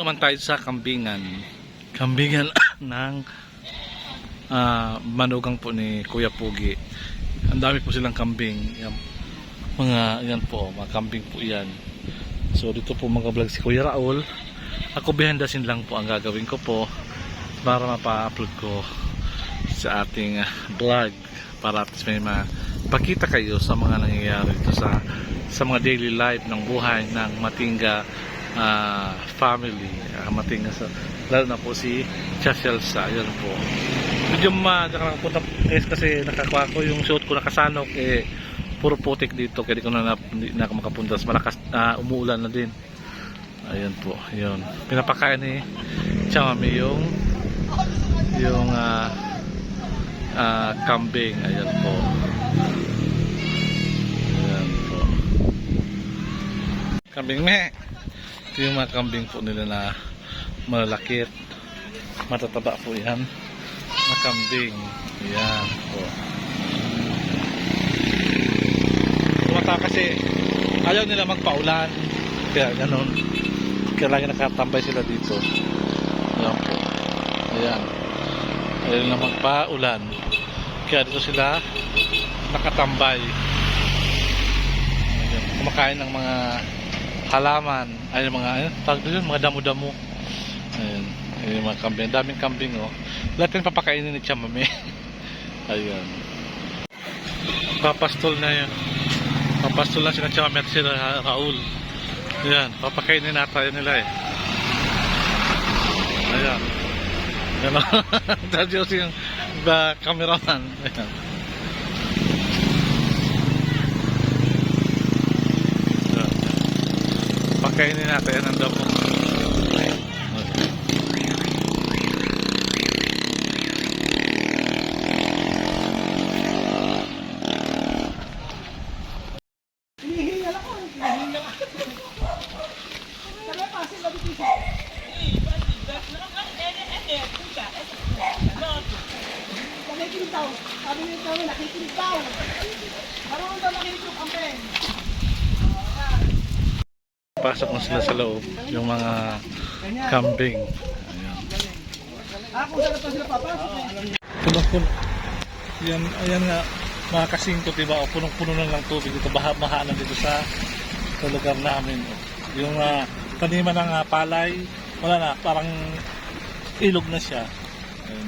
Naman tayo sa kambingan. Kambingan ng manugang po ni Kuya Pugi. Ang dami po silang kambing. Yan po, mga kambing po yan. So dito po mag-vlog si Kuya Raul. Ako behandasin lang po ang gagawin ko po para mapa-upload ko sa ating vlog para at least may mapakita kayo sa mga nangyayari dito sa mga daily life ng buhay ng Matinga family. Matinga lalo na po si Chachelsa. Yan po. Medyo punta kasi nakakuha ko yung suot ko nakasanok puro putik dito kaya di ko na ako makapuntas. Malakas umuulan na din. Ayan po, yun. Pinapakain ni Chamami yung kambing. Ayan po. Ayan po. Kambing me. Ito yung mga kambing po nila na malalakit. Matataba po yan. Mga kambing. Ayan po. Tumata kasi ayaw nila magpaulan. Kaya ganun. Kaya lagi nakatambay sila dito. Ayan po. Ayan. Ayaw na magpaulan. Kaya dito sila nakatambay. Ayan. Kumakain ng mga halaman. Ay tawag doon, mga damo-damo. Ayan. Ayan yung mga kambing. Daming kambing oh. Lahat yung papakainin ni Chamami. Ayan. Papastol na yan. Papastol na sila Chamami at sila Raul. Ayan, papakainin natin nila Ayan. Ayan o. Dadyo yung cameraman. Ayan. Ayan. Pakainin natin. Ayan ang damo. Sabi nito namin, nakikinig daw. Parang daw nakikinig yung campaign. Pasok na sila sa loob, yung mga kambing. Ayan. Kung saan pa sila papasok Puno-puno. Ayan nga, mga kasingko, diba? O punong-puno na lang tubig dito. Baha na dito sa lugar namin. Yung taniman ng palay, wala na, parang ilog na siya. Ayan.